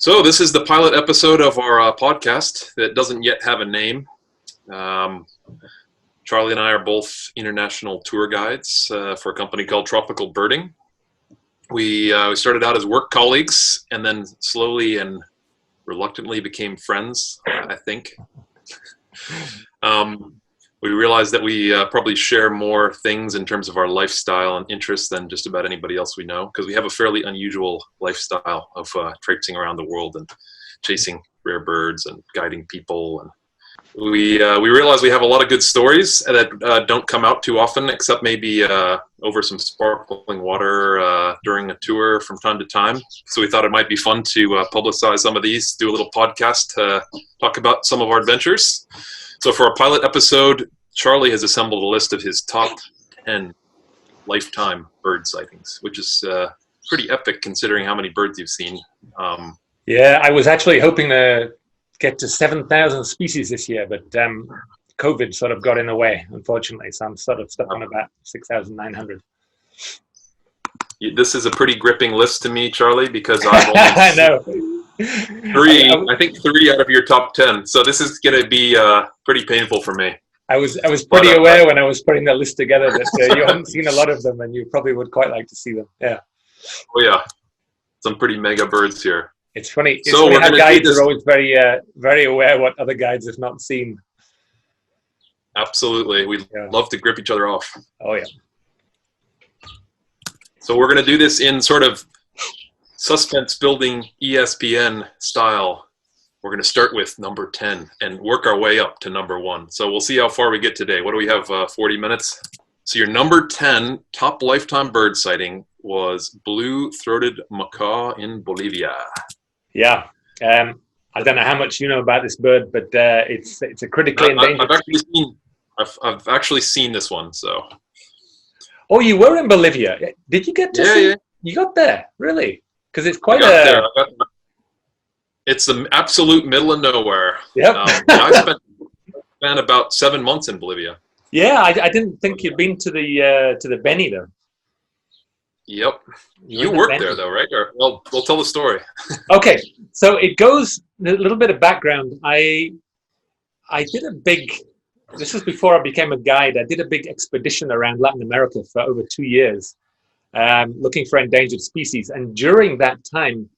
So this is the pilot episode of our podcast that doesn't yet have a name. Um, Charlie and I are both international tour guides for a company called Tropical Birding. We started out as work colleagues and then slowly and reluctantly became friends, I think. We realized that we probably share more things in terms of our lifestyle and interests than just about anybody else we know, because we have a fairly unusual lifestyle of traipsing around the world and chasing rare birds and guiding people. And we realize we have a lot of good stories that don't come out too often, except maybe over some sparkling water during a tour from time to time. So we thought it might be fun to publicize some of these, do a little podcast to talk about some of our adventures. So for our pilot episode, Charlie has assembled a list of his top 10 lifetime bird sightings, which is pretty epic considering how many birds you've seen. Yeah, I was actually hoping to get to 7,000 species this year, but COVID sort of got in the way, unfortunately. So I'm sort of stuck on about 6,900. This is a pretty gripping list to me, Charlie, because I've only I know. I think three out of your top 10. So this is going to be pretty painful for me. I was pretty aware when I was putting the list together that you haven't seen a lot of them, and you probably would quite like to see them. Yeah. Oh yeah, some pretty mega birds here. It's funny. It's funny how guides are always very aware what other guides have not seen. Absolutely, we love to grip each other off. Oh yeah. So we're going to do this in sort of suspense building ESPN style. We're going to start with number 10 and work our way up to number 1. So we'll see how far we get today. What do we have, 40 minutes? So your number 10 top lifetime bird sighting was blue-throated macaw in Bolivia. Yeah. I don't know how much you know about this bird, but it's a critically endangered. I've actually seen this one, so. Oh, you were in Bolivia. Did you get to see? Yeah. You got there, really? Because it's quite It's the absolute middle of nowhere. Yep. I spent about 7 months in Bolivia. Yeah, I didn't think you'd been to the Beni though. Yep. You worked there though, right? Or we'll tell the story. Okay, so it goes a little bit of background. I did a big. This was before I became a guide. I did a big expedition around Latin America for over 2 years, looking for endangered species. And during that time,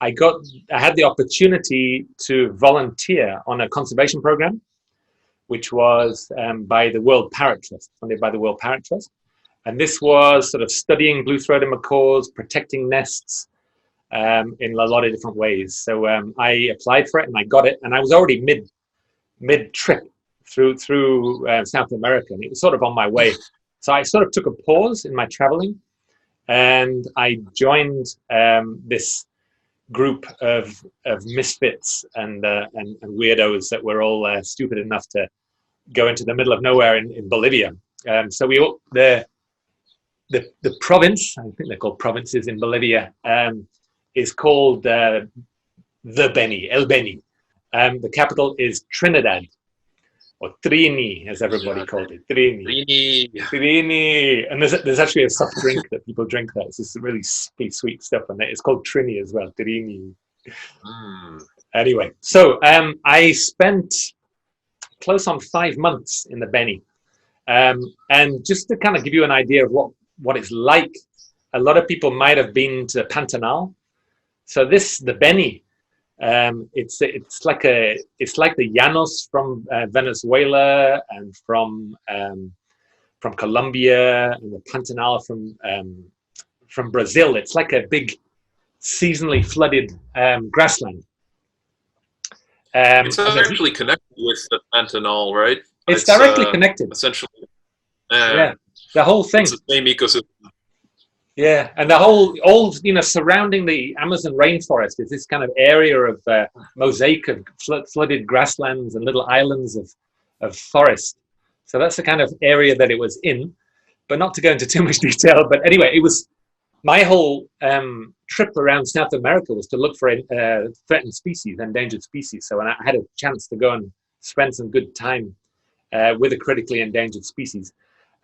I had the opportunity to volunteer on a conservation program, which was by the World Parrot Trust, funded by the World Parrot Trust. And this was sort of studying blue-throated macaws, protecting nests in a lot of different ways. So I applied for it and I got it. And I was already mid-trip through South America, and it was sort of on my way. So I sort of took a pause in my traveling, and I joined this group of misfits and weirdos that were all stupid enough to go into the middle of nowhere in Bolivia. So the province, I think they're called provinces in Bolivia, is called the Beni, El Beni. The capital is Trinidad, or Trini, as everybody called it. Trini. And there's actually a soft drink that people drink there. It's this really sweet stuff, and it's called Trini as well. Trini. Anyway, so I spent close on 5 months in the Beni, and just to kind of give you an idea of what it's like, a lot of people might have been to Pantanal. So the Beni. It's like the Llanos from Venezuela and from Colombia, and the Pantanal from Brazil. It's like a big seasonally flooded grassland. It's actually connected with the Pantanal, right? It's directly connected. Essentially. Yeah, the whole thing. It's the same ecosystem. Yeah, and the whole, surrounding the Amazon rainforest is this kind of area of mosaic of flooded grasslands and little islands of forest. So that's the kind of area that it was in, but not to go into too much detail. But anyway, it was my whole trip around South America was to look for threatened species, endangered species. So I had a chance to go and spend some good time with a critically endangered species.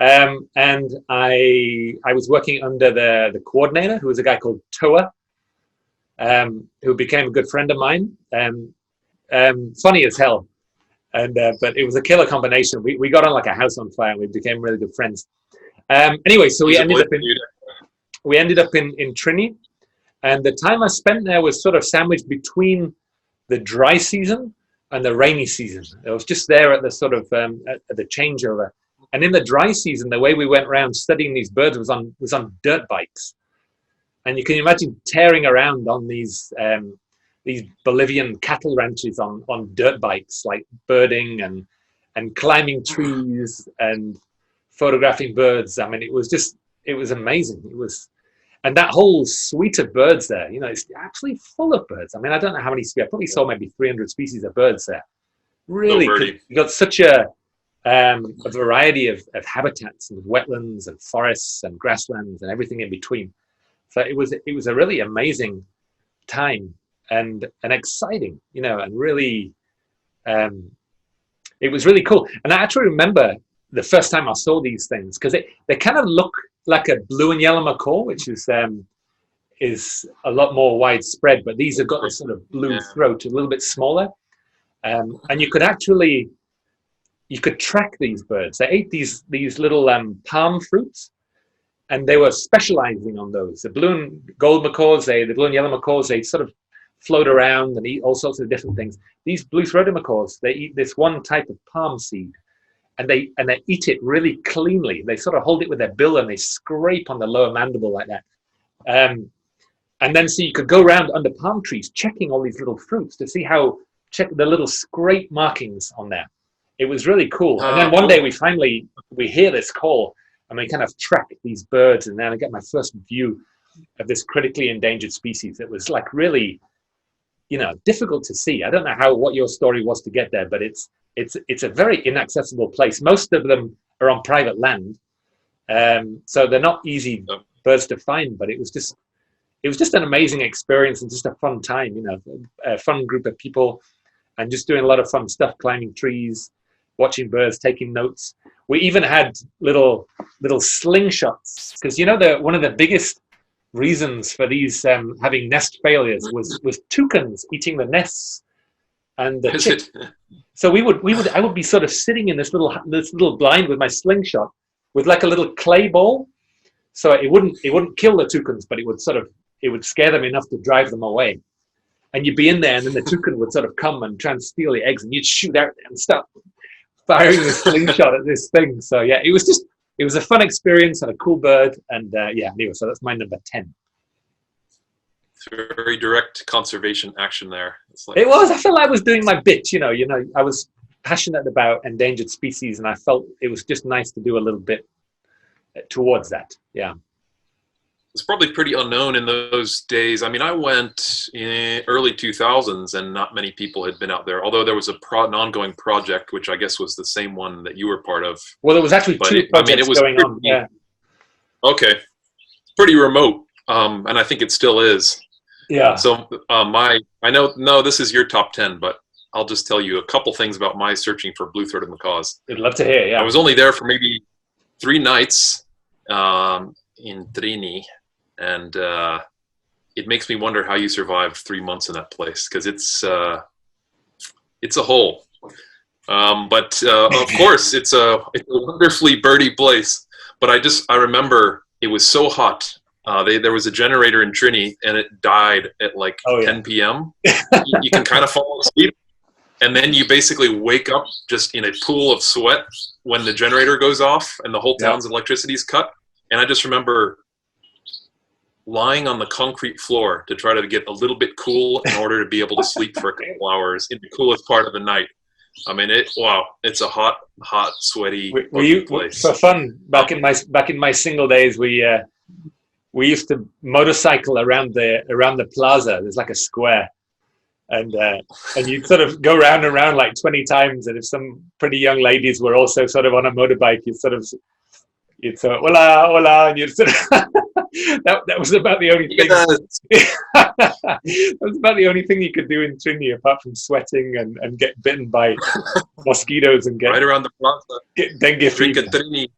And I was working under the coordinator, who was a guy called Toa, who became a good friend of mine. Funny as hell. And but it was a killer combination. We got on like a house on fire, and we became really good friends. Anyway, so we ended up in Trinity, and the time I spent there was sort of sandwiched between the dry season and the rainy season. I was just there at the sort of at the changeover. And in the dry season, the way we went around studying these birds was on dirt bikes, and you can imagine tearing around on these Bolivian cattle ranches on dirt bikes, like birding and climbing trees and photographing birds. I mean, it was amazing. And that whole suite of birds there, it's absolutely full of birds. I mean, I don't know how many species. I probably saw maybe 300 species of birds there. Really, you got such a variety of habitats and wetlands and forests and grasslands and everything in between. So it was a really amazing time and exciting, and really, it was really cool. And I actually remember the first time I saw these things, because they kind of look like a blue and yellow macaw, which is a lot more widespread, but these have got this sort of blue throat, a little bit smaller, and you could track these birds. They ate these little palm fruits, and they were specializing on those. The blue and gold macaws, the blue and yellow macaws, they sort of float around and eat all sorts of different things. These blue-throated macaws, they eat this one type of palm seed, and they eat it really cleanly. They sort of hold it with their bill and they scrape on the lower mandible like that. And then so you could go around under palm trees checking all these little fruits to see check the little scrape markings on there. It was really cool. And then one day we hear this call, and we kind of track these birds, and then I get my first view of this critically endangered species. It was like really, difficult to see. I don't know what your story was to get there, but it's a very inaccessible place. Most of them are on private land, so they're not easy birds to find. But it was just an amazing experience and just a fun time. A fun group of people, and just doing a lot of fun stuff, climbing trees, watching birds, taking notes. We even had little slingshots, because one of the biggest reasons for these having nest failures was toucans eating the nests and the chicks. So I would be sort of sitting in this little blind with my slingshot with like a little clay ball, so it wouldn't kill the toucans, but it would scare them enough to drive them away. And you'd be in there, and then the toucan would sort of come and try and steal the eggs, and you'd shoot out and start firing the slingshot at this thing. So yeah, it was a fun experience and a cool bird. And anyway, so that's my number 10. Very direct conservation action there. It was. I felt like I was doing my bit. I was passionate about endangered species, and I felt it was just nice to do a little bit towards that. Yeah. It's probably pretty unknown in those days. I mean, I went in early 2000s, and not many people had been out there, although there was an ongoing project, which I guess was the same one that you were part of. Well, there was actually two projects going on. Yeah. Okay. Pretty remote, and I think it still is. Yeah. So I know this is your top 10, but I'll just tell you a couple things about my searching for blue-throated macaws. I'd love to hear, yeah. I was only there for maybe 3 nights in Trini. And it makes me wonder how you survived 3 months in that place, because it's a hole. But of course, it's a wonderfully birdie place. But I remember it was so hot. There was a generator in Trini, and it died at like 10 p.m. You can kind of fall asleep, and then you basically wake up just in a pool of sweat when the generator goes off and the whole town's electricity is cut. And I just remember lying on the concrete floor to try to get a little bit cool in order to be able to sleep for a couple hours in the coolest part of the night. I mean, it's a hot, sweaty place. For fun, back in my single days, we used to motorcycle around the plaza. There's like a square, and you'd sort of go round and round like 20 times. And if some pretty young ladies were also sort of on a motorbike, you'd say, hola, hola, and you'd sort of that was about the only thing. That was about the only thing you could do in Trini, apart from sweating and get bitten by mosquitoes and get right around the plaza. Get dengue fever. Trini.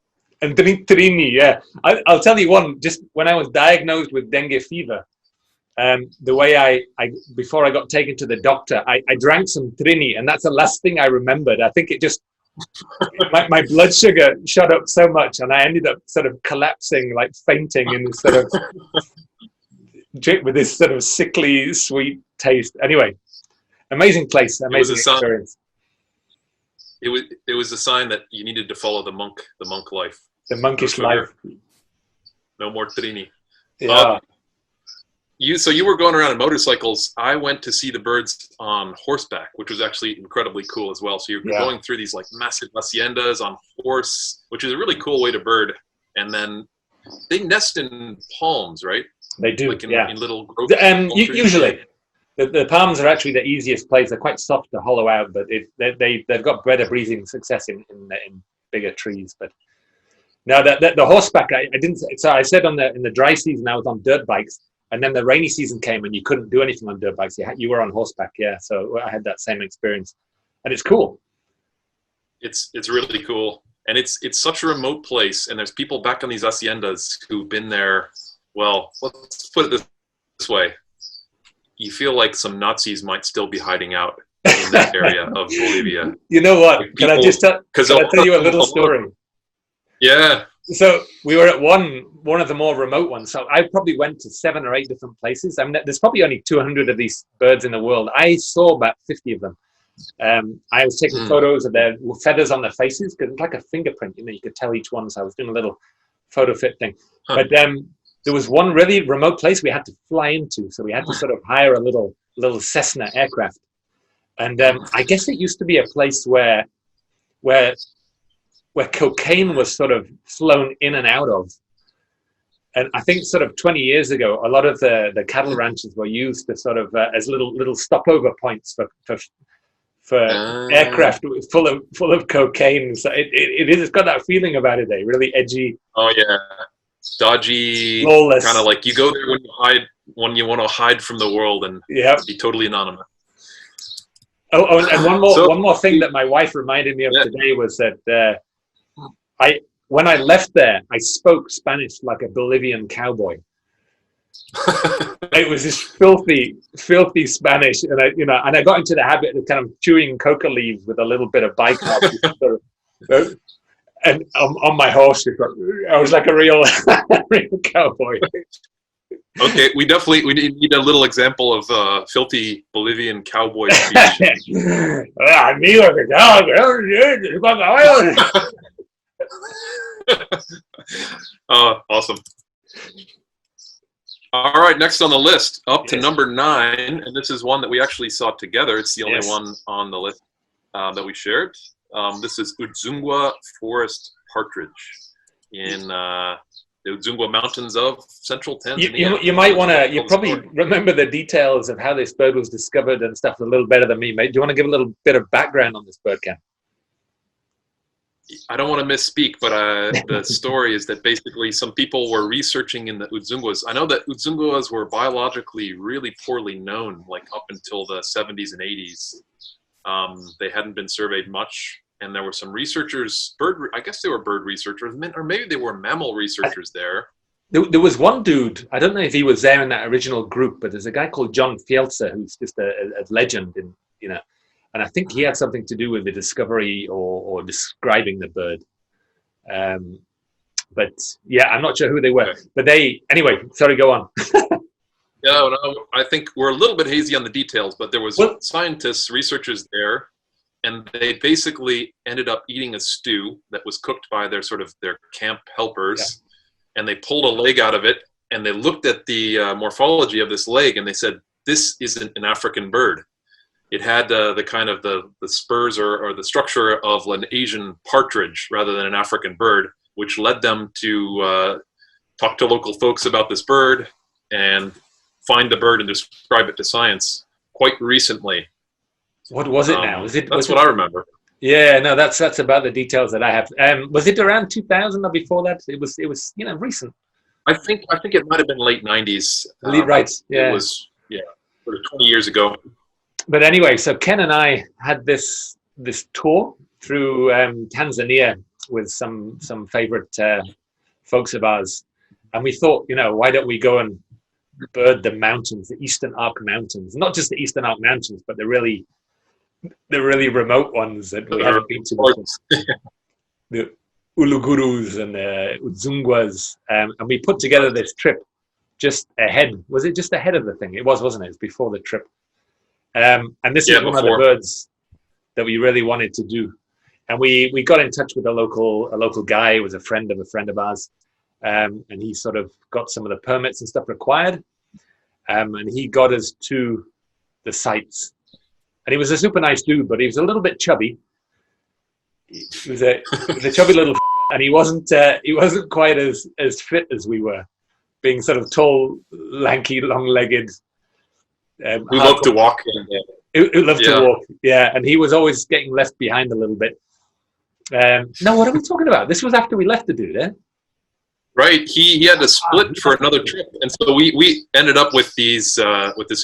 And Trini, yeah. I'll tell you one. Just when I was diagnosed with dengue fever, the way I before I got taken to the doctor, I drank some trini, and that's the last thing I remembered. I think it just my blood sugar shot up so much, and I ended up sort of collapsing, like fainting in this sort of drink with this sort of sickly sweet taste. Anyway, amazing place, amazing experience. It was a sign that you needed to follow the monk life, the monkish life. No more trini. Yeah. You were going around on motorcycles. I went to see the birds on horseback, which was actually incredibly cool as well. So you're going through these like massive haciendas on horse, which is a really cool way to bird. And then they nest in palms, right? They do, like in little groves. Usually, the palms are actually the easiest place. They're quite soft to hollow out, but they've got better breathing success in bigger trees. But now the horseback, I didn't. So I said in the dry season I was on dirt bikes. And then the rainy season came and you couldn't do anything on dirt bikes. You were on horseback, yeah. So I had that same experience. And it's cool. It's really cool. And it's such a remote place. And there's people back on these haciendas who've been there. Well, let's put it this way. You feel like some Nazis might still be hiding out in that area of Bolivia. You know what? Like can I tell you a little story? Yeah. So we were at one of the more remote ones. So I probably went to 7 or 8 different places. I mean, there's probably only 200 of these birds in the world. I saw about 50 of them. I was taking photos of their feathers on their faces because it's like a fingerprint. You could tell each one. So I was doing a little photo fit thing. But there was one really remote place we had to fly into. So we had to sort of hire a little Cessna aircraft. And I guess it used to be a place where cocaine was sort of flown in and out of. And I think sort of 20 years ago, a lot of the cattle ranches were used to sort of as little stopover points for aircraft full of cocaine. So it's got that feeling about it, really edgy. Oh yeah, dodgy, kind of like you go there when you want to hide from the world and be totally anonymous. Oh, and one more thing that my wife reminded me of today was that when I left there, I spoke Spanish like a Bolivian cowboy. It was this filthy Spanish, and I got into the habit of kind of chewing coca leaves with a little bit of bicarb. And on my horse, I was like a real cowboy. Okay, we need a little example of filthy Bolivian cowboy speech. Oh, awesome. All right, next on the list, up to number 9, and this is one that we actually saw together. It's the only one on the list that we shared. This is Udzungwa forest partridge in the Udzungwa Mountains of central Tanzania. You might want to, you probably remember the details of how this bird was discovered and stuff a little better than me, mate. Do you want to give a little bit of background on this bird, Ken? I don't want to misspeak, but the story is that basically some people were researching in the Udzungwas. I know that Udzungwas were biologically really poorly known, like up until the 70s and 80s. They hadn't been surveyed much, and there were some researchers, I guess they were bird researchers, or maybe they were mammal researchers there. There was one dude, I don't know if he was there in that original group, but there's a guy called John Fielce who's just a legend and I think he had something to do with the discovery or describing the bird. But yeah, I'm not sure who they were. Okay. But anyway, sorry, go on. No, I think we're a little bit hazy on the details, but there was scientists, researchers there, and they basically ended up eating a stew that was cooked by their camp helpers, and they pulled a leg out of it, and they looked at the morphology of this leg, and they said, this isn't an African bird. It had the kind of the spurs or the structure of an Asian partridge rather than an African bird, which led them to talk to local folks about this bird and find the bird and describe it to science quite recently. What was it now? That's what I remember. Yeah, no, that's about the details that I have. Was it around 2000 or before that? It was recent. I think it might have been late 90s. Right. Yeah. It was sort of 20 years ago. But anyway, so Ken and I had this tour through Tanzania with some favorite folks of ours, and we thought, why don't we go and bird the mountains, the Eastern Arc Mountains. Not just the Eastern Arc Mountains, but the really remote ones that we haven't been to before. The Ulugurus and the Udzungwas. And we put together this trip just ahead. Was it just ahead of the thing? It was, wasn't it? It was before the trip. And this is one of the birds that we really wanted to do. And we got in touch with a local guy who was a friend of ours. And he sort of got some of the permits and stuff required. And he got us to the sites. And he was a super nice dude, but he was a little bit chubby. He was a chubby little and he wasn't quite as fit as we were, being sort of tall, lanky, long-legged. Who loved to walk. Who loved to walk, yeah. And he was always getting left behind a little bit. No, what are we talking about? This was after we left the dude, eh? Right, he had to split for another trip, and so we ended up with this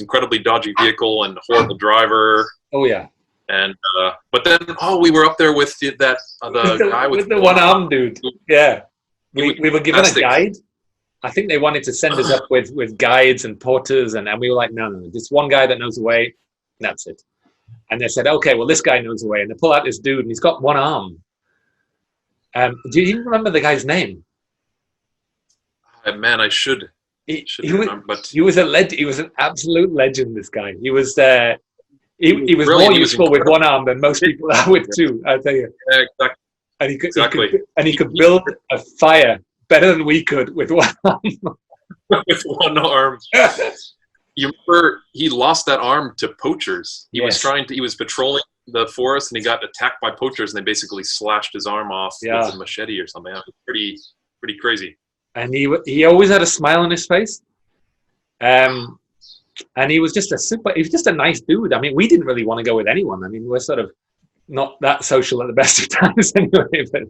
incredibly dodgy vehicle and horrible driver. Oh yeah. And but then we were up there with the guy with the one-armed dude. Yeah, we were given a guide. I think they wanted to send us up with guides and porters, and we were like, no, just one guy that knows the way. That's it. And they said, okay, well, this guy knows the way, and they pull out this dude, and he's got one arm. Do you even remember the guy's name? Man, I should remember. But he was he was an absolute legend. This guy. He was he was more useful with one arm than most people are with two. I'll tell you. Yeah, exactly. And he could build a fire better than we could with one arm. With one arm. You remember he lost that arm to poachers. He was patrolling the forest and he got attacked by poachers and they basically slashed his arm off with a machete or something. That was pretty crazy. And he always had a smile on his face. And he was just a nice dude. I mean, we didn't really want to go with anyone. I mean, we're sort of not that social at the best of times anyway. But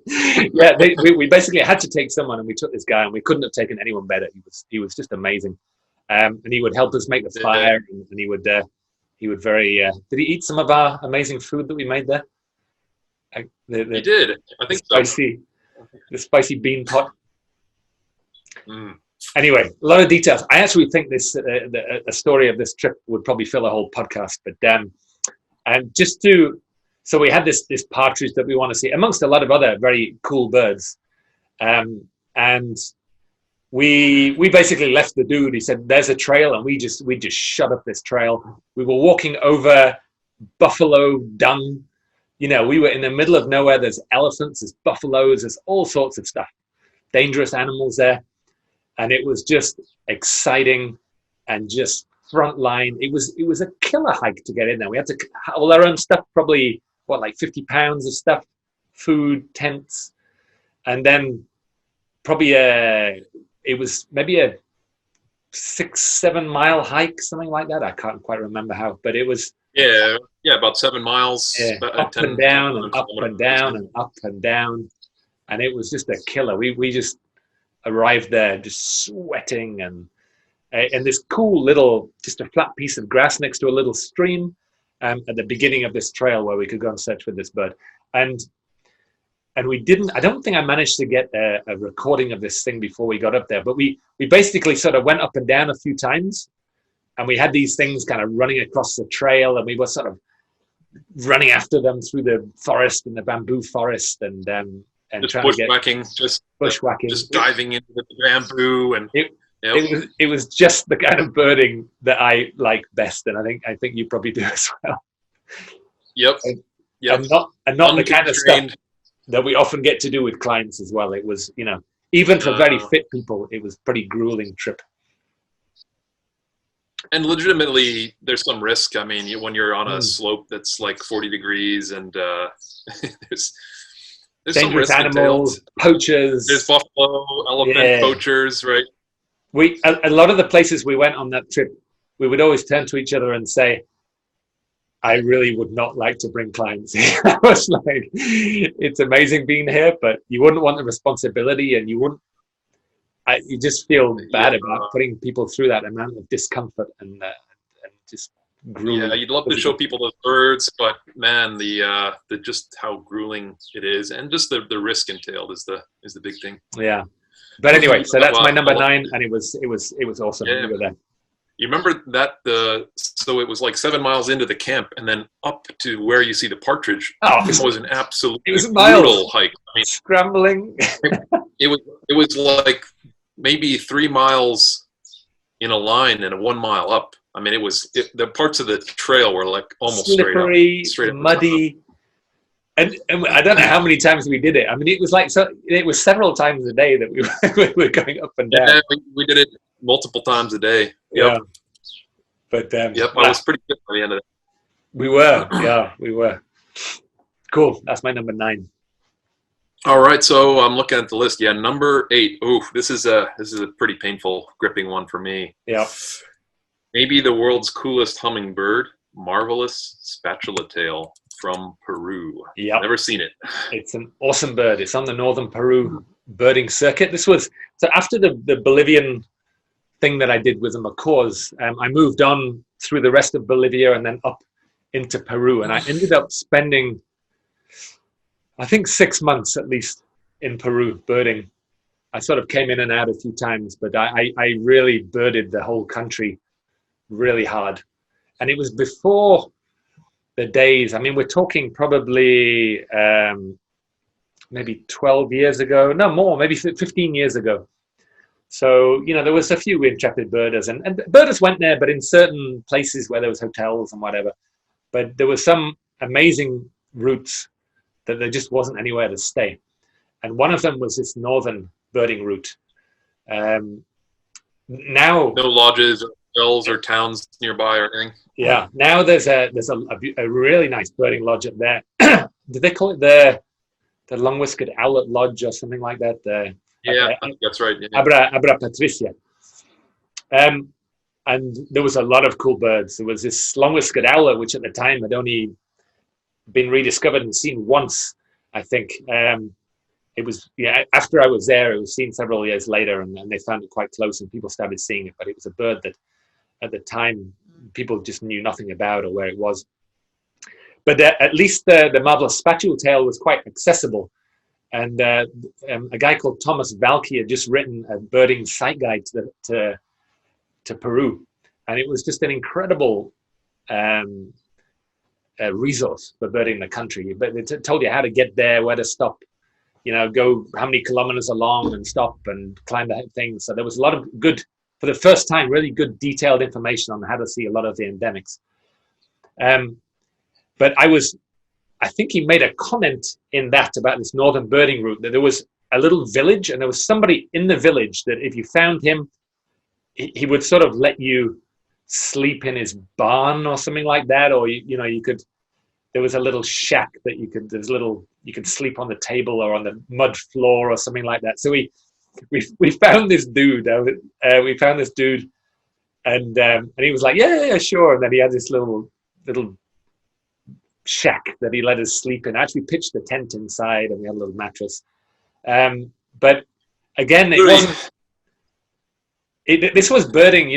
yeah, we basically had to take someone, and we took this guy, and we couldn't have taken anyone better. He was just amazing. And he would help us make the fire, and he would very. Did he eat some of our amazing food that we made there? He did. I think the spicy bean pot. Mm. Anyway, a lot of details. I actually think this a story of this trip would probably fill a whole podcast. But so we had this partridge that we want to see amongst a lot of other very cool birds, and we basically left the dude. He said, "There's a trail," and we just shut up this trail. We were walking over buffalo dung. You know, we were in the middle of nowhere. There's elephants, there's buffaloes, there's all sorts of stuff, dangerous animals there. And it was just exciting and just frontline. It was a killer hike to get in there. We had to all our own stuff, probably like 50 pounds of stuff, food, tents, and then probably it was maybe a 6-7 mile hike, something like that. I can't quite remember how, but it was about 7 miles. Yeah, up and down and up and down and up and down, and it was just a killer. We just arrived there just sweating and this cool little, just a flat piece of grass next to a little stream at the beginning of this trail where we could go and search for this bird. And we didn't, I don't think I managed to get a recording of this thing before we got up there, but we basically sort of went up and down a few times, and we had these things kind of running across the trail, and we were sort of running after them through the forest and the bamboo forest and just trying bushwhacking, bushwhacking, just diving into the bamboo, and it was just the kind of birding that I like best, and I think you probably do as well. Yep. And not the kind of stuff that we often get to do with clients as well. It was, you know, even for very fit people, it was pretty grueling trip. And legitimately, there's some risk. I mean, when you're on a slope that's like 40 degrees, and there's dangerous animals, poachers. There's buffalo, elephant, poachers, right? A lot of the places we went on that trip, we would always turn to each other and say, I really would not like to bring clients here. I was like, it's amazing being here, but you wouldn't want the responsibility, and you just feel bad about putting people through that amount of discomfort and just grueling. Yeah, you'd love to show people those birds, but man, the just how grueling it is, and just the risk entailed is the big thing. Yeah, but anyway, so that's my number 9, and it was awesome. Yeah. We were there. You remember that so it was like 7 miles into the camp, and then up to where you see the partridge. Oh, It was an absolutely it was brutal hike. I mean, scrambling. it was like maybe 3 miles in a line and a 1 mile up. I mean, the parts of the trail were like almost slippery, straight up muddy. And I don't know how many times we did it. I mean, it was like it was several times a day that we were going up and down. Yeah, we did it multiple times a day. Yep. Yeah. But I was pretty good by the end of it. We were. Cool. That's my number 9. All right, so I'm looking at the list. Yeah, number 8. Ooh, this is a pretty painful, gripping one for me. Yeah. Maybe the world's coolest hummingbird, marvelous spatula-tail from Peru. Yeah. Never seen it. It's an awesome bird. It's on the northern Peru birding circuit. This was so after the Bolivian thing that I did with the macaws. I moved on through the rest of Bolivia and then up into Peru, and I ended up spending, I think, 6 months at least in Peru birding. I sort of came in and out a few times, but I really birded the whole country really hard. And it was before the days, I mean, we're talking probably maybe 12 years ago, no more, maybe 15 years ago. So, you know, there was a few intrepid birders, and birders went there, but in certain places where there was hotels and whatever. But there were some amazing routes that there just wasn't anywhere to stay. And one of them was this northern birding route. Now, no lodges or hotels or towns nearby or anything. Yeah, now there's a really nice birding lodge up there. Did they call it the long-whiskered owlet lodge or something like that? I think that's right. Yeah. Abra Patricia. And there was a lot of cool birds. There was this long-whiskered owlet, which at the time had only been rediscovered and seen once, I think. It was, after I was there, it was seen several years later, and they found it quite close and people started seeing it. But it was a bird that at the time people just knew nothing about or where it was. But at least the marvelous spatula-tail was quite accessible. And a guy called Thomas Valky had just written a birding sight guide to Peru. And it was just an incredible resource for birding the country. But it told you how to get there, where to stop, go how many kilometers along and stop and climb the thing. So there was a lot of good, for the first time, really good detailed information on how to see a lot of the endemics. But I think he made a comment in that about this northern birding route, that there was a little village and there was somebody in the village that if you found him, he would sort of let you sleep in his barn or something like that. Or, you could, there was a little shack that you could sleep on the table or on the mud floor or something like that. So we found this dude, and he was like, yeah, sure. And then he had this little shack that he let us sleep in. I actually pitched the tent inside and we had a little mattress. But again, it wasn't, this was birding,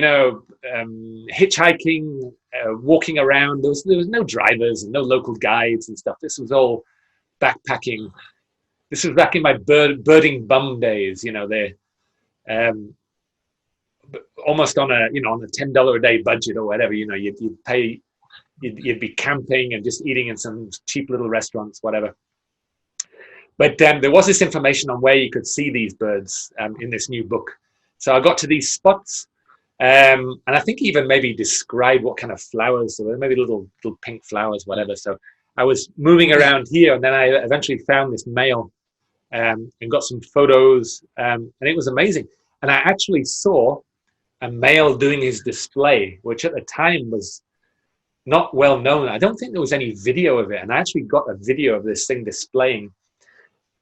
hitchhiking, walking around. There was no drivers and no local guides and stuff. This was all backpacking. This was back in my birding bum days, almost on a $10 a day budget or whatever. You'd pay. You'd be camping and just eating in some cheap little restaurants, whatever. But there was this information on where you could see these birds in this new book. So I got to these spots, and I think even maybe described what kind of flowers, or maybe little pink flowers, whatever. So I was moving around here, and then I eventually found this male and got some photos, and it was amazing. And I actually saw a male doing his display, which at the time was not well known. I don't think there was any video of it. And I actually got a video of this thing displaying.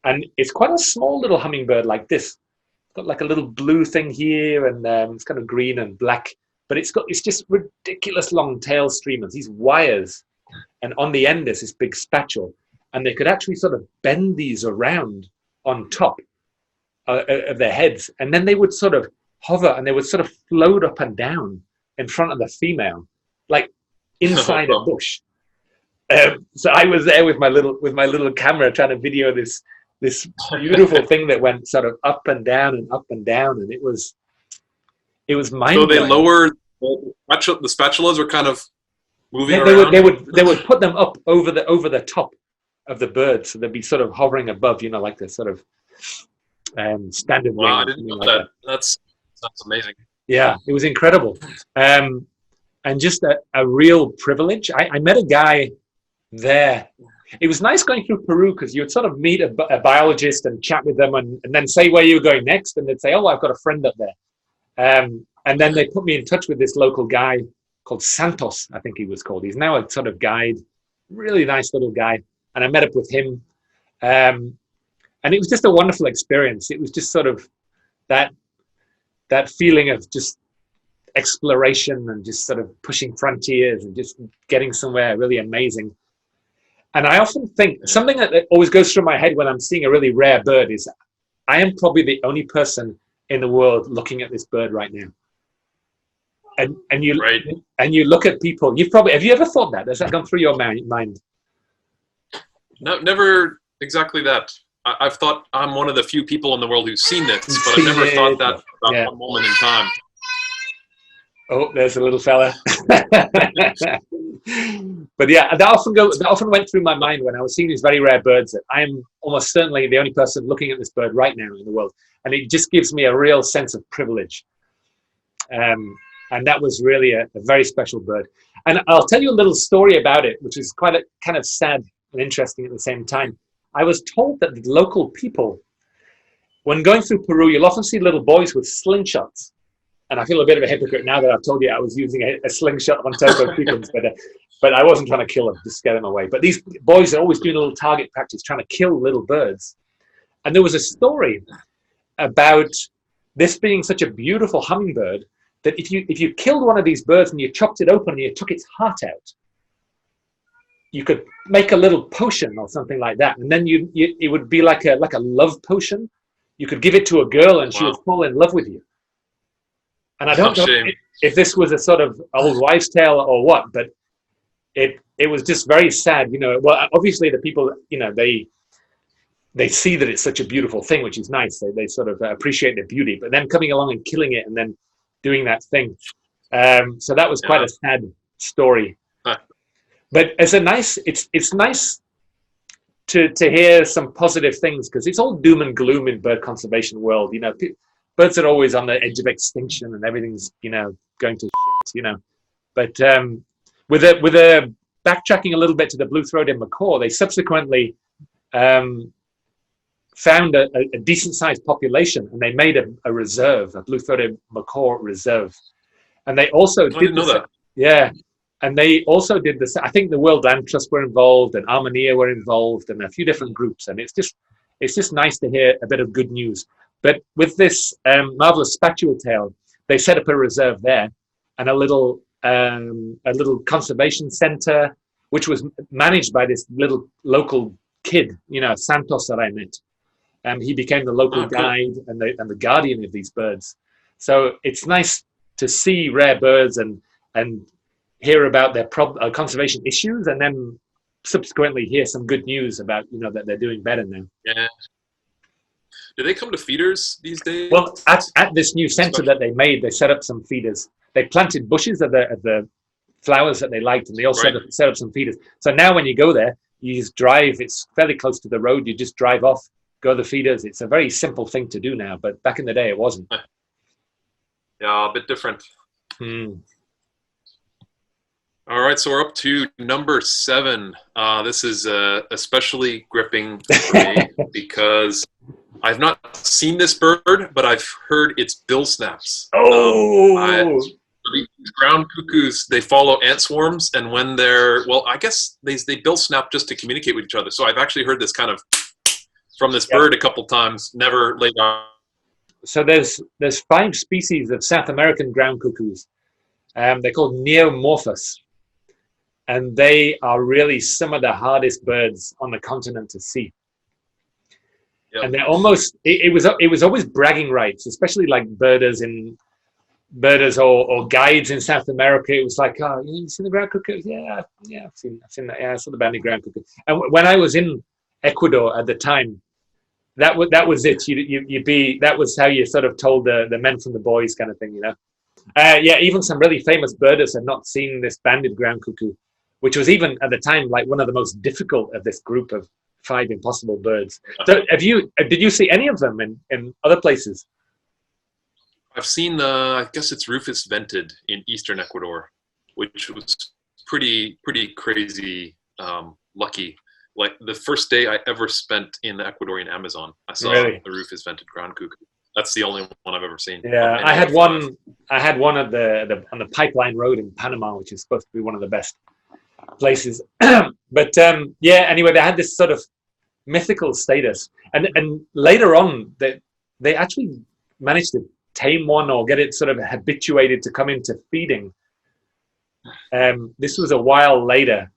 And it's quite a small little hummingbird like this. It's got like a little blue thing here, and it's kind of green and black. But it's just ridiculous long tail streamers, these wires. And on the end is this big spatula. And they could actually sort of bend these around on top of their heads. And then they would sort of hover and they would sort of float up and down in front of the female, like inside a bush. So I was there with my little camera trying to video this beautiful thing that went sort of up and down, and it was mind-blowing. So they The spatulas were kind of moving They around. they would put them up over the top of the bird, so they'd be sort of hovering above, like the sort of standard wing. Wow, I didn't know Like that. That's amazing. Yeah, it was incredible, and just a real privilege. I met a guy there. It was nice going through Peru because you would sort of meet a biologist and chat with them, and then say where you were going next, and they'd say, "Oh, I've got a friend up there," and then they put me in touch with this local guy called Santos, I think he was called. He's now a sort of guide, really nice little guy, and I met up with him, and it was just a wonderful experience. It was just sort of that feeling of just exploration and just sort of pushing frontiers and just getting somewhere really amazing. And I often think something that always goes through my head when I'm seeing a really rare bird is I am probably the only person in the world looking at this bird right now. And you look at people. Have you ever thought that? Has that gone through your mind? No, never exactly that. I've thought I'm one of the few people in the world who's seen this, but I've never thought that about one moment in time. Oh, there's a little fella. But yeah, that often went through my mind when I was seeing these very rare birds, that I'm almost certainly the only person looking at this bird right now in the world. And it just gives me a real sense of privilege. And that was really a very special bird. And I'll tell you a little story about it, which is quite kind of sad and interesting at the same time. I was told that the local people, when going through Peru, you'll often see little boys with slingshots. And I feel a bit of a hypocrite now that I've told you I was using a slingshot on Topo Pecans, but I wasn't trying to kill them, just scare them away. But these boys are always doing a little target practice, trying to kill little birds. And there was a story about this being such a beautiful hummingbird that if you killed one of these birds and you chopped it open and you took its heart out, you could make a little potion or something like that, and then it would be like a love potion. You could give it to a girl, and she would fall in love with you. And I don't know if this was a sort of old wives' tale or what, but it was just very sad. Well, obviously the people, they see that it's such a beautiful thing, which is nice. They sort of appreciate the beauty, but then coming along and killing it and then doing that thing. So that was quite a sad story. But it's nice to hear some positive things, because it's all doom and gloom in bird conservation world. Birds are always on the edge of extinction and everything's going to shit. But with a backtracking a little bit to the blue-throated macaw, they subsequently found a decent sized population, and they made a reserve, a blue-throated macaw reserve. And they also did that. Yeah. And they also did this. I think the World Land Trust were involved, and Armenia were involved, and a few different groups. And it's just nice to hear a bit of good news. But with this marvelous spatula-tail, they set up a reserve there, and a little conservation center, which was managed by this little local kid, Santos, that I met. He became the local guide and the guardian of these birds. So it's nice to see rare birds and hear about their conservation issues, and then subsequently hear some good news about that they're doing better now. Yeah. Do they come to feeders these days? Well, at this new center that they made, they set up some feeders. They planted bushes of the flowers that they liked, and they all set up some feeders. So now when you go there, you just drive. It's fairly close to the road. You just drive off, go to the feeders. It's a very simple thing to do now, but back in the day it wasn't. Yeah, a bit different. All right, so we're up to number 7. This is especially gripping for me because I've not seen this bird, but I've heard its bill snaps. These ground cuckoos, they follow ant swarms, and when I guess they bill snap just to communicate with each other. So I've actually heard this kind of from this bird a couple times, never laid on. So there's 5 species of South American ground cuckoos. They're called neomorphous. And they are really some of the hardest birds on the continent to see. Yep. And they're almost, it was always bragging rights, especially like birders or guides in South America. It was like, oh, you seen the ground cuckoos? Yeah, I've seen that. Yeah, I saw the banded ground cuckoo. And when I was in Ecuador at the time, that was it. That was how you sort of told the men from the boys kind of thing, Yeah, even some really famous birders had not seen this banded ground cuckoo, which was even at the time like one of the most difficult of this group of 5 impossible birds. So did you see any of them in other places? I've seen I guess it's rufous vented in eastern Ecuador, which was pretty crazy, lucky. Like the first day I ever spent in the Ecuadorian Amazon, I saw Really? the rufous vented ground cuckoo. That's the only one I've ever seen. Yeah, I had one. I had one at on the Pipeline Road in Panama, which is supposed to be one of the best places. But yeah, anyway, they had this sort of mythical status, and later on, they actually managed to tame one or get it sort of habituated to come into feeding. This was a while later.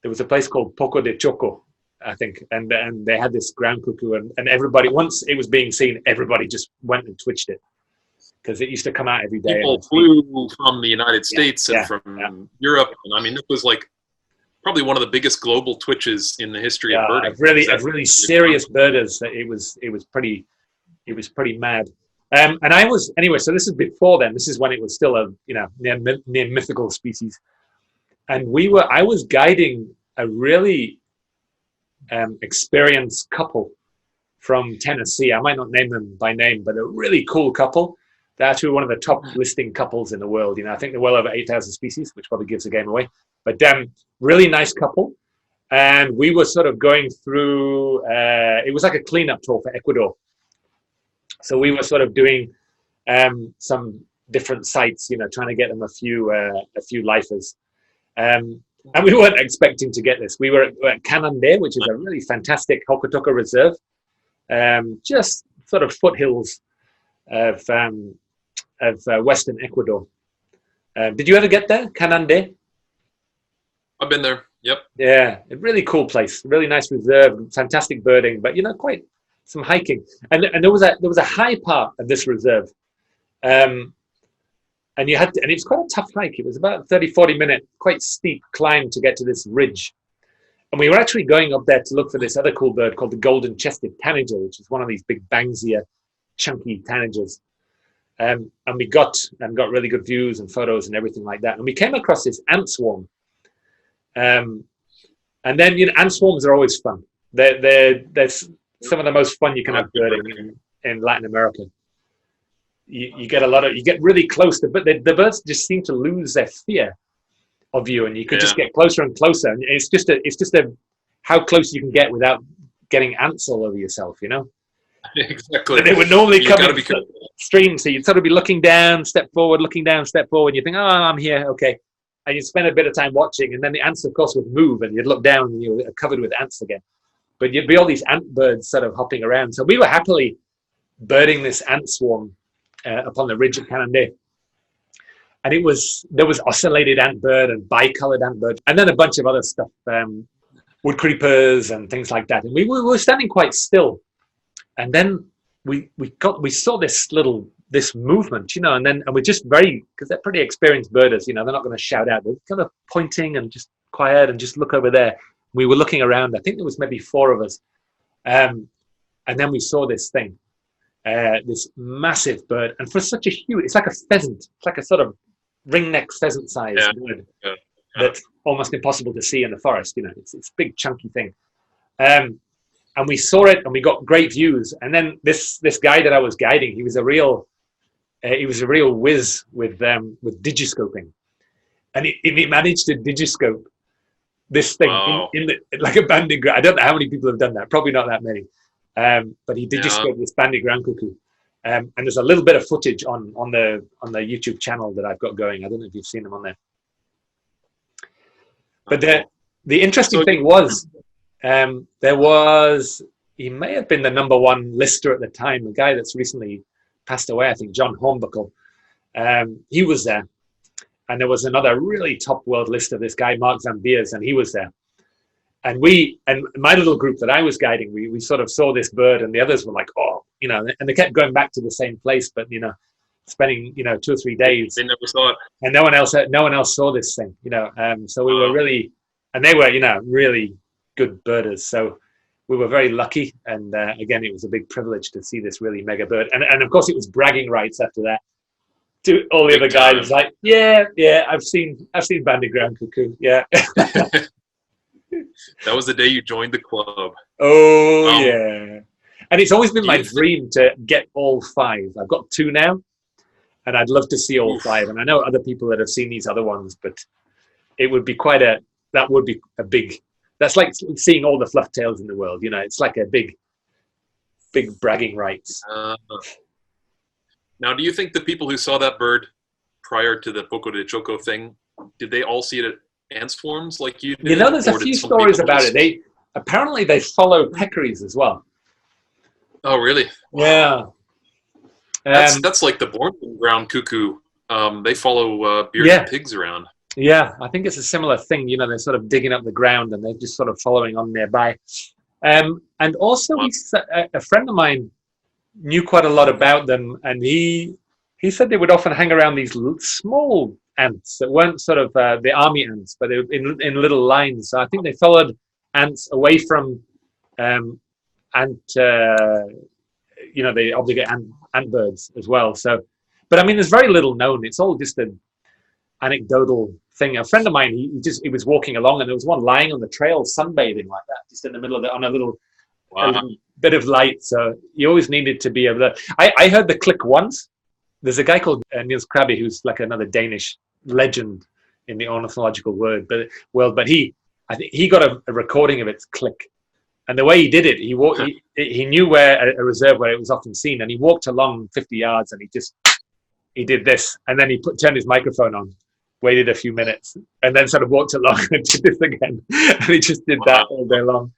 There was a place called Poco de Choco, I think, and they had this ground cuckoo, and everybody, once it was being seen, everybody just went and twitched it because it used to come out every day. People flew from the United States and from Europe, and I mean, it was like probably one of the biggest global twitches in the history of birding. Really serious birders. It was pretty mad. And I was anyway. So this is before then. This is when it was still a near mythical species. And I was guiding a really experienced couple from Tennessee. I might not name them by name, but a really cool couple. They're actually one of the top listing couples in the world. I think they're well over 8,000 species, which probably gives the game away. But really nice couple. And we were sort of going through, it was like a cleanup tour for Ecuador. So we were sort of doing some different sites, trying to get them a few lifers. And we weren't expecting to get this. We were at Canande, which is a really fantastic Hokotoka reserve, just sort of foothills of western Ecuador. Did you ever get there, Canande? I've been there. Yep. Yeah, a really cool place, really nice reserve, fantastic birding, but quite some hiking. And there was a high part of this reserve. And and it's quite a tough hike. It was about a 30-40 minute, quite steep climb to get to this ridge. And we were actually going up there to look for this other cool bird called the golden-chested tanager, which is one of these big Banksia, chunky tanagers. And we got really good views and photos and everything like that. And we came across this ant swarm. And then ant swarms are always fun. They're some of the most fun you can have birding in Latin America. You get really close to, but the birds just seem to lose their fear of you, and you could just get closer and closer. And it's just how close you can get without getting ants all over yourself, Exactly. They would normally come in stream, so you'd sort of be looking down, step forward, looking down, step forward. You think, oh, I'm here, okay. And you'd spend a bit of time watching, and then the ants, of course, would move, and you'd look down, and you were covered with ants again. But you'd be all these ant birds sort of hopping around. So we were happily birding this ant swarm upon the ridge of Canande. And there was ocellated antbird and bicolored antbird, and then a bunch of other stuff, wood creepers and things like that. And we were standing quite still. And then we saw this movement, and we're just because they're pretty experienced birders, they're not going to shout out. They're kind of pointing and just quiet and just look over there. We were looking around. I think there was maybe 4 of us. And then we saw this thing. This massive bird, and for such a huge, it's like a pheasant. It's like a sort of ringneck pheasant-sized bird that's almost impossible to see in the forest. It's a big chunky thing. And we saw it, and we got great views. And then this guy that I was guiding, he was a real whiz with digiscoping, and he managed to digiscope this thing in like a banded ground. I don't know how many people have done that. Probably not that many. But he did just go this banded ground cuckoo, and there's a little bit of footage on the YouTube channel that I've got going. I don't know if you've seen them on there. But the interesting thing was, he may have been the #1 lister at the time, a guy that's recently passed away, I think, John Hornbuckle. He was there, and there was another really top world lister, this guy Mark Zambias, and he was there. And my little group that I was guiding, we sort of saw this bird, and the others were like, oh, and they kept going back to the same place, but spending 2 or 3 days. They never saw it, and no one else saw this thing, So we were really, and they were, really good birders. So we were very lucky, and again, it was a big privilege to see this really mega bird, and of course, it was bragging rights after that. to all the Big other guys. time. It's like, yeah, I've seen banded ground-cuckoo. Yeah. That was the day you joined the club. Oh Um, yeah. And it's always been do my you think? dream to get all five. I've got two now, and I'd love to see all Oof, five. And I know other people that have seen these other ones, but it would be that would be a big. That's like seeing all the fluff tails in the world. It's like a big bragging rights. now, do you think the people who saw that bird prior to the Poco de Choco thing, did they all see it at ant swarms like you did? There's a Or did few some stories people about just... it. Apparently they follow peccaries as well. Oh, really? Wow. Yeah. That's like the born ground cuckoo. They follow bearded Yeah. pigs around. Yeah, I think it's a similar thing. They're sort of digging up the ground and they're just sort of following on nearby. And also, Wow. a friend of mine knew quite a lot about them, and he said they would often hang around these small ants that weren't sort of the army ants, but they were in little lines. So I think they followed ants away from ant, the obligate ant birds as well. So, but I mean, there's very little known. It's all just an anecdotal thing. A friend of mine, he was walking along, and there was one lying on the trail sunbathing like that, just in the middle of it on a little bit of light. So you always needed to be able to. I heard the click once. There's a guy called Niels Krabbe who's like another Danish legend in the ornithological world, but I think he got a recording of its click. And the way he did it, he knew where a reserve where it was often seen, and he walked along 50 yards, and he did this, and then he turned his microphone on, waited a few minutes, and then sort of walked along and did this again. And he just did that all day long.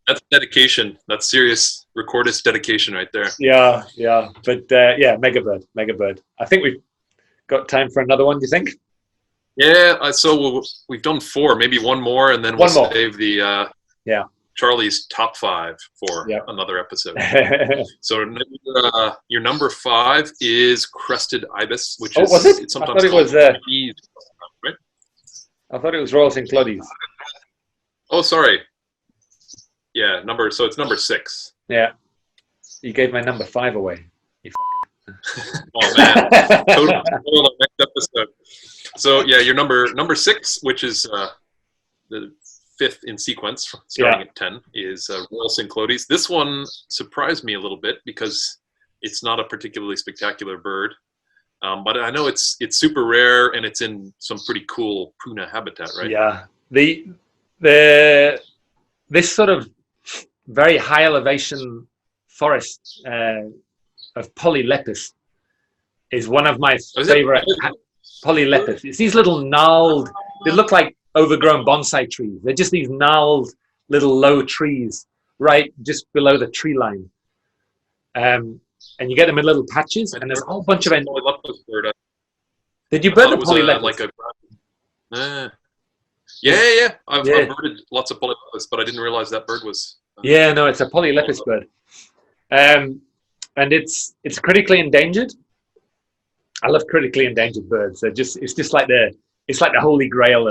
That's dedication. That's serious recordist dedication right there. Yeah. But Megabird. I think we've got time for another one, do you think? Yeah, so we've done 4, maybe one more, and then we'll save the Charlie's top 5 for another episode. So your number 5 is crested ibis, which is was it? It's sometimes I thought it was right? I thought it was Royal cinclodes. Oh, sorry. Yeah, so it's number 6. Yeah, you gave my number 5 away. You Oh man, total next episode. So yeah, your number 6, which is the 5th in sequence, starting at 10, is Royal cinclodes. This one surprised me a little bit because it's not a particularly spectacular bird, but I know it's super rare and it's in some pretty cool puna habitat, right? Yeah, this sort of very high elevation forest of polylepis is one of my favorite. Polylepis. It's these little gnarled. They look like overgrown bonsai trees. They're just these gnarled little low trees right just below the tree line. And you get them in little patches, and there's a whole bunch of. Did you bird the polylepis? Yeah. I've birded lots of polylepis, but I didn't realize that bird was. No, it's a polylepis bird, and it's critically endangered. I love critically endangered birds. It's just like the holy grail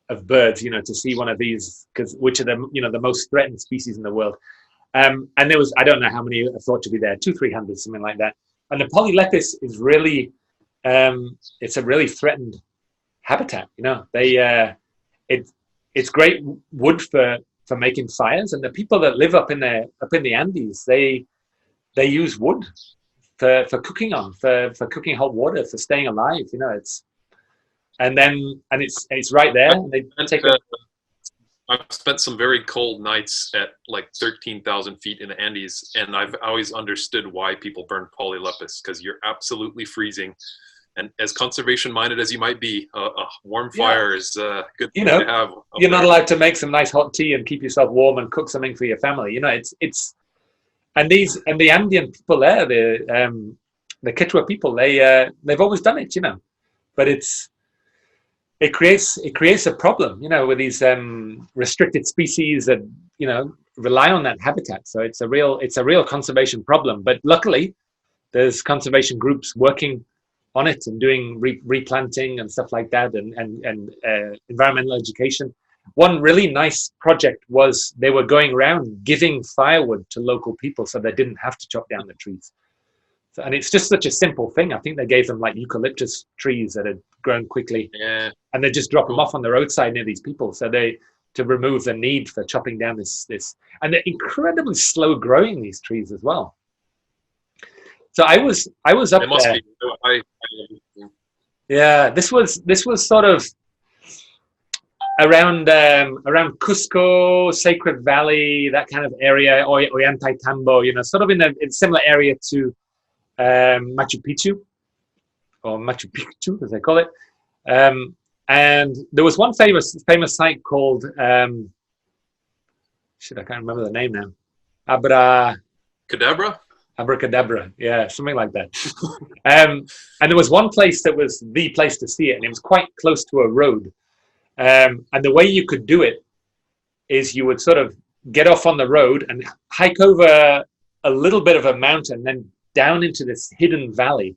of birds, to see one of these, which are the most threatened species in the world. And there was, I don't know how many are thought to be there, 200-300, something like that. And the polylepis is really, it's a really threatened habitat. It's great wood for making fires, and the people that live up in the Andes, they use wood for cooking for cooking hot water, for staying alive. It's right there. And they take I've spent some very cold nights at like 13,000 feet in the Andes, and I've always understood why people burn polylepis, because you're absolutely freezing. And as conservation-minded as you might be, a warm fire is a good thing to have. You're not allowed to make some nice hot tea and keep yourself warm and cook something for your family. And the Andean people there, the Quechua people, they've always done it. But it creates a problem, with these restricted species that rely on that habitat. So it's a real conservation problem. But luckily, there's conservation groups working on it and doing replanting and stuff like that, and environmental education. One really nice project was they were going around giving firewood to local people so they didn't have to chop down the trees. And it's just such a simple thing. I think they gave them like eucalyptus trees that had grown quickly, and they just drop them off on the roadside near these people. So to remove the need for chopping down this, and they're incredibly slow growing, these trees as well. So I was up it must there. Be. Yeah, this was sort of around Cusco, Sacred Valley, that kind of area, Ollantaytambo, sort of in a similar area to Machu Picchu, or Machu Picchu as they call it. And there was one famous site called I can't remember the name now. Abracadabra, yeah, something like that. And there was one place that was the place to see it, and it was quite close to a road. And the way you could do it is you would sort of get off on the road and hike over a little bit of a mountain, then down into this hidden valley.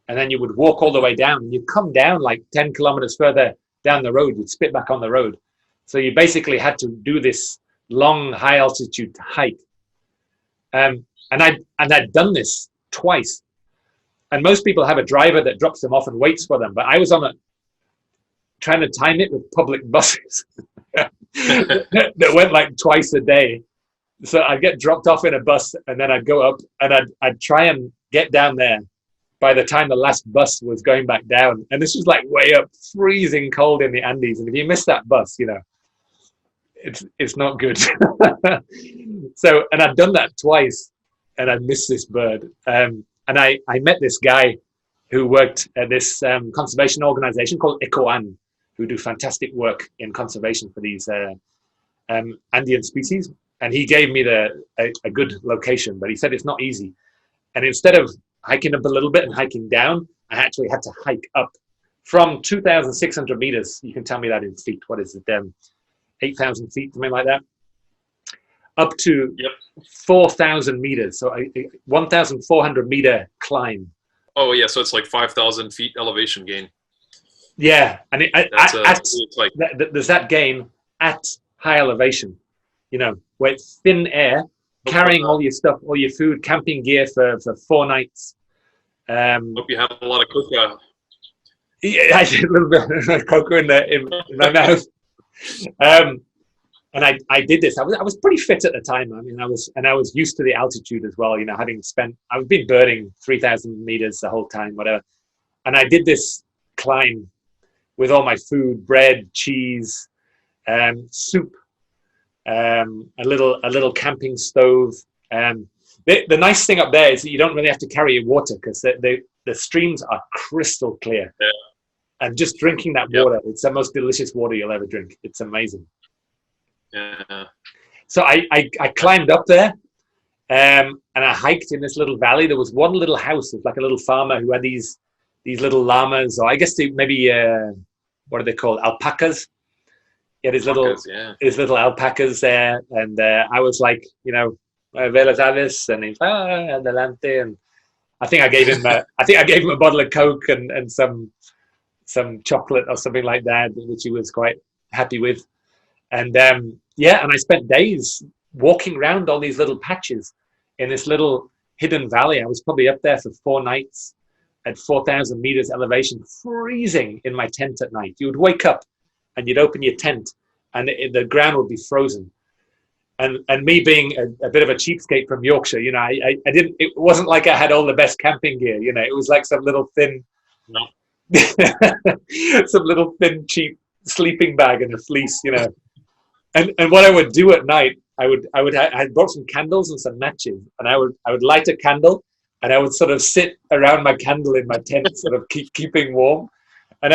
And then you would walk all the way down, and you'd come down like 10 kilometers further down the road. You'd spit back on the road. So you basically had to do this long, high altitude hike. And I'd done this twice. And most people have a driver that drops them off and waits for them. But I was trying to time it with public buses that went like twice a day. So I'd get dropped off in a bus, and then I'd go up, and I'd try and get down there by the time the last bus was going back down. And this was like way up, freezing cold in the Andes. And if you miss that bus, it's not good. So, and I'd done that twice, and I missed this bird. And I met this guy who worked at this conservation organization called ECOAN, who do fantastic work in conservation for these Andean species. And he gave me a good location, but he said it's not easy. And instead of hiking up a little bit and hiking down, I actually had to hike up from 2,600 meters. You can tell me that in feet. What is it? 8,000 feet, something like that. Up to 4,000 meters. So a 1,400 meter climb. Oh, yeah. So it's like 5,000 feet elevation gain. Yeah. And there's that gain at high elevation, where it's thin air, carrying all your stuff, all your food, camping gear for 4 nights. Hope you have a lot of cocoa. Yeah, I did a little bit of cocoa in my mouth. And I did this. I was pretty fit at the time. I mean, I was used to the altitude as well. I've been burning 3,000 meters the whole time, whatever. And I did this climb with all my food, bread, cheese, soup, a little camping stove. The nice thing up there is that you don't really have to carry your water, because the streams are crystal clear. Yeah. And just drinking that water, it's the most delicious water you'll ever drink. It's amazing. Yeah. So I climbed up there, and I hiked in this little valley. There was one little house. It was like a little farmer who had these little llamas, or I guess maybe what are they called? Alpacas. He had his little alpacas there, and I was like, Velas Aves, and he's adelante, and I think I gave him a bottle of Coke and some chocolate or something like that, which he was quite happy with. And and I spent days walking around all these little patches in this little hidden valley. I was probably up there for 4 nights at 4,000 meters elevation, freezing in my tent at night. You would wake up and you'd open your tent, and the ground would be frozen. And me being a bit of a cheapskate from Yorkshire, I didn't. It wasn't like I had all the best camping gear. It was like some little thin, some little thin cheap sleeping bag and a fleece. And what I would do at night, I brought some candles and some matches, and I would light a candle, and I would sort of sit around my candle in my tent, sort of keeping warm. And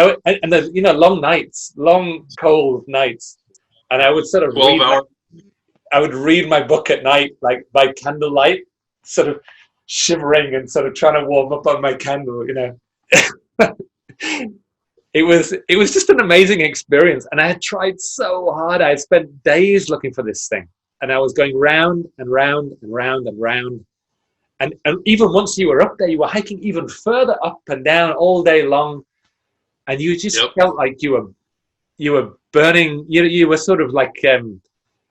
long nights, long cold nights, and I would sort of read my book at night, like by candlelight, sort of shivering and sort of trying to warm up on my candle. It was just an amazing experience, and I had tried so hard. I had spent days looking for this thing, and I was going round and round and round and round. And even once you were up there, you were hiking even further up and down all day long, and you just felt like you were burning. You were sort of like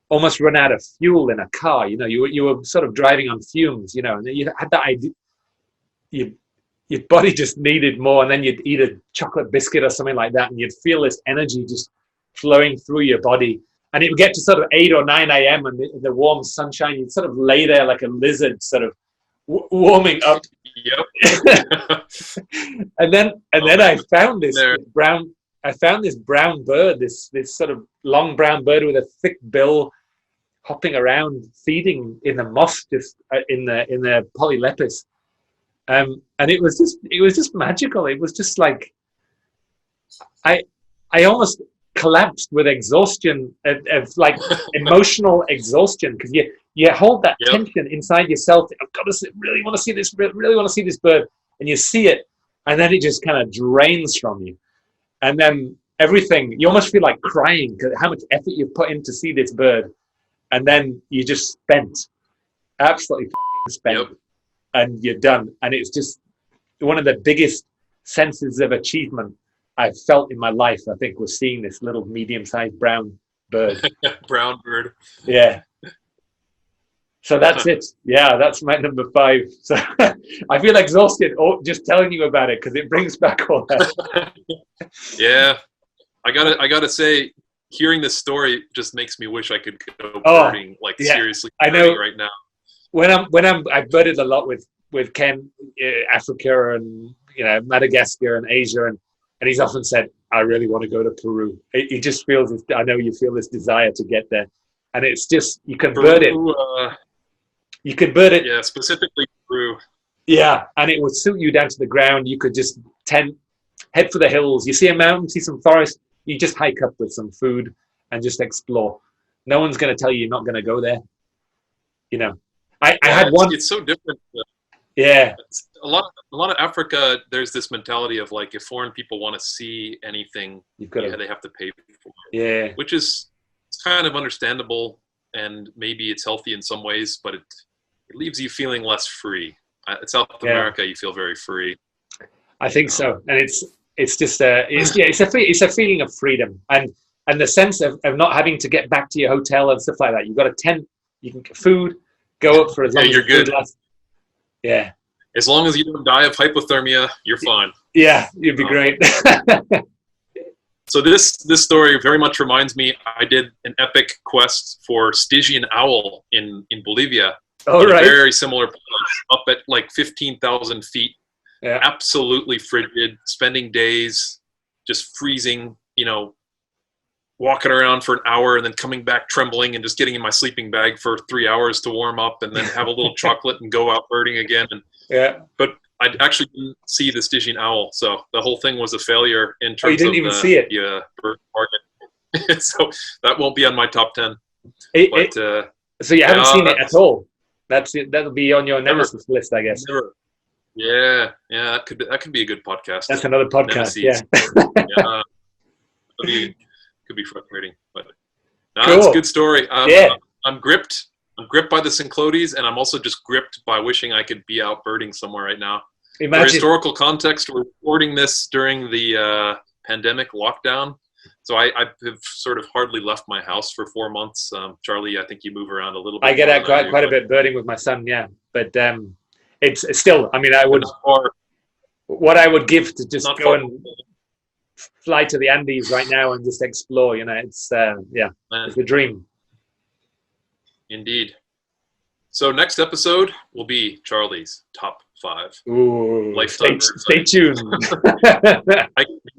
almost run out of fuel in a car. You were sort of driving on fumes. And you had that idea. your body just needed more, and then you'd eat a chocolate biscuit or something like that, and you'd feel this energy just flowing through your body. And it would get to sort of 8 or 9 a.m. and the warm sunshine, you'd sort of lay there like a lizard, sort of warming up. Yep. and then I found this brown bird, this sort of long brown bird with a thick bill, hopping around, feeding in the moss, just in the polylepis. And it was just magical. It was just like I almost collapsed with exhaustion, of like emotional exhaustion, because you hold that tension inside yourself. I've got to really want to see this, really want to see this bird, and you see it, and then it just kind of drains from you, and then everything, you almost feel like crying because how much effort you've put in to see this bird, and then you just absolutely spent, and you're done. And it's just one of the biggest senses of achievement I've felt in my life, I think, was seeing this little medium-sized brown bird. Brown bird. Yeah. So that's it. Yeah, that's my number 5. So I feel exhausted just telling you about it because it brings back all that. Yeah. I gotta say, hearing this story just makes me wish I could go birding, seriously birding right now. When I birded a lot with Ken, Africa and Madagascar and Asia, and he's often said, I really want to go to Peru. He just feels this, I know you feel this desire to get there. And it's just, you can bird it. You could bird it. Yeah, specifically Peru. Yeah, and it would suit you down to the ground. You could just head for the hills. You see a mountain, see some forest, you just hike up with some food and just explore. No one's going to tell you you're not going to go there. I had one. It's so different. Yeah. A lot of Africa, there's this mentality of like, if foreign people want to see anything, they have to pay for it. Yeah. Which is kind of understandable, and maybe it's healthy in some ways, but it leaves you feeling less free. In South America, you feel very free. I think so, and it's just it's a feeling of freedom, and the sense of not having to get back to your hotel and stuff like that. You've got a tent, you can get food, go up for as long as you're good. Yeah. As long as you don't die of hypothermia, you're fine. Yeah, you'd be great. So this story very much reminds me, I did an epic quest for Stygian owl in Bolivia. Oh, right. Very similar place, up at like 15,000 feet. Yeah. Absolutely frigid, spending days just freezing, walking around for an hour and then coming back trembling and just getting in my sleeping bag for 3 hours to warm up and then have a little chocolate and go out birding again. But I actually didn't see the Stygian owl, so the whole thing was a failure in terms of you didn't even see it? Yeah, bird market. So that won't be on my top 10. So you haven't seen it at all? That'll be on your nemesis list, I guess. Never. Yeah, that could be a good podcast. That's another podcast. Nemesis. Yeah. Could be frustrating, but no, cool. It's a good story. Yeah. I'm gripped by the cinclodes, and I'm also just gripped by wishing I could be out birding somewhere right now. Imagine. For historical context, we're recording this during the pandemic lockdown, so I have sort of hardly left my house for 4 months. Charley, I think you move around a little bit. I get out quite a bit birding with my son, yeah, but it's still. I mean, what I would give to just go and fly to the Andes right now and just explore. It's it's a dream. Indeed. So next episode will be Charley's top 5 lifestyle. Stay tuned.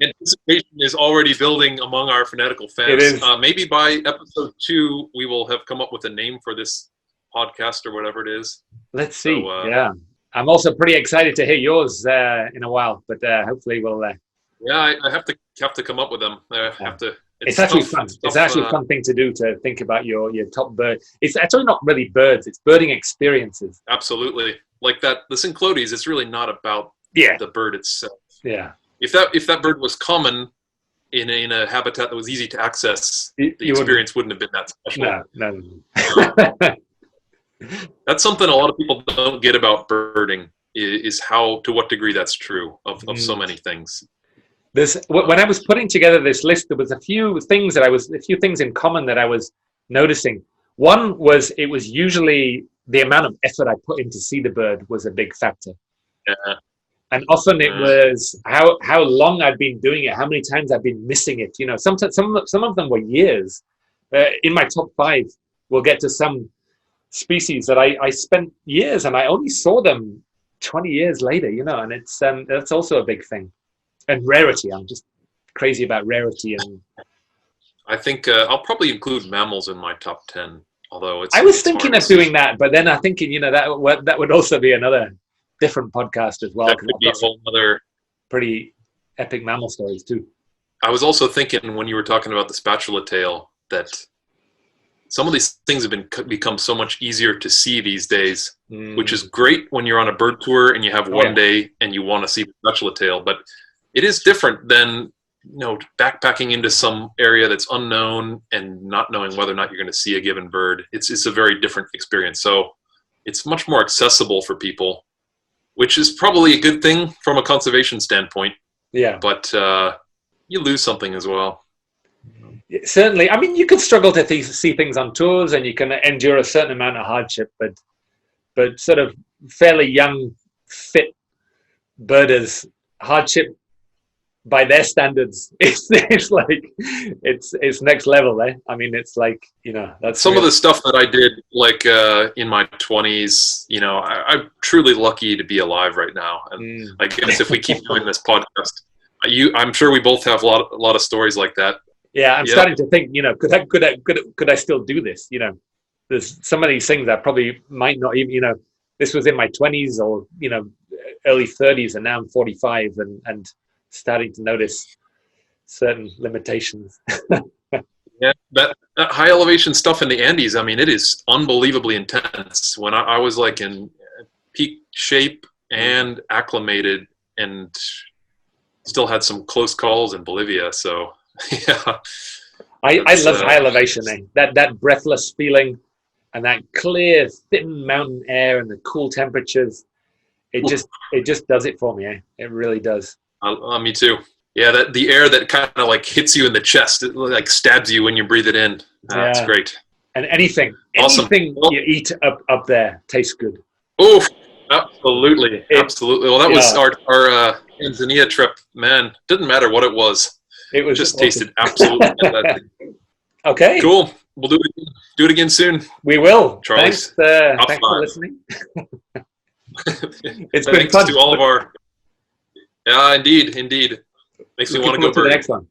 Anticipation is already building among our fanatical fans. It is. Maybe by episode 2, we will have come up with a name for this podcast or whatever it is. Let's see. Yeah, I'm also pretty excited to hear yours in a while, but hopefully we'll. Yeah, I have to come up with them. It's actually fun. It's actually a fun thing to do, to think about your top bird. It's actually not really birds. It's birding experiences. Absolutely. Like that, the cinclodes, it's really not about the bird itself. Yeah. If that bird was common in a habitat that was easy to access, the experience wouldn't have been that special. No. That's something a lot of people don't get about birding, is to what degree that's true of so many things. When I was putting together this list, there was a few things in common that I was noticing. One was, it was usually the amount of effort I put in to see the bird was a big factor. Yeah. And often it was how long I'd been doing it, how many times I'd been missing it. You know, sometimes some of them were years. In my top 5, we'll get to some species that I spent years and I only saw them 20 years later. You know, and it's that's also a big thing. And rarity. I'm just crazy about rarity. And I think I'll probably include mammals in my top 10. Although I was thinking of doing that, but then I'm thinking, you know, that would also be another different podcast as well. That could be a whole other pretty epic mammal stories too. I was also thinking when you were talking about the spatula-tail that some of these things have become so much easier to see these days, which is great when you're on a bird tour and you have one day and you want to see the spatula-tail. But it is different than, you know, backpacking into some area that's unknown and not knowing whether or not you're going to see a given bird. It's a very different experience. So it's much more accessible for people, which is probably a good thing from a conservation standpoint. Yeah. But you lose something as well. Certainly. I mean, you could struggle to see things on tours and you can endure a certain amount of hardship, but sort of fairly young, fit birders, hardship by their standards, it's like it's next level, eh? I mean, it's like, you know, that's some of the stuff that I did, like in my 20s. You know, I'm truly lucky to be alive right now, and I guess if we keep doing this podcast, I'm sure we both have a lot of stories like that. Yeah, I'm starting to think, you know, could I still do this? You know, there's some of these things that probably might not even, you know, this was in my 20s or, you know, early 30s, and now I'm 45 and starting to notice certain limitations. Yeah, that high elevation stuff in the Andes, I mean, it is unbelievably intense. When I was like in peak shape and acclimated, and still had some close calls in Bolivia. So yeah, I love high elevation. That breathless feeling and that clear, thin mountain air and the cool temperatures. It just does it for me. Eh? It really does. Me too. Yeah, the air that kind of like hits you in the chest, it like stabs you when you breathe it in. It's great. And anything you eat up there tastes good. Oh, absolutely. Well, that was our Tanzania trip. Man, didn't matter what it was. It was just tasted absolutely fantastic. Okay. Cool. We'll do it again soon. We will. Charley. Thanks for listening. It's been fun. To all of our. Yeah, indeed. Makes me want to go to the next one.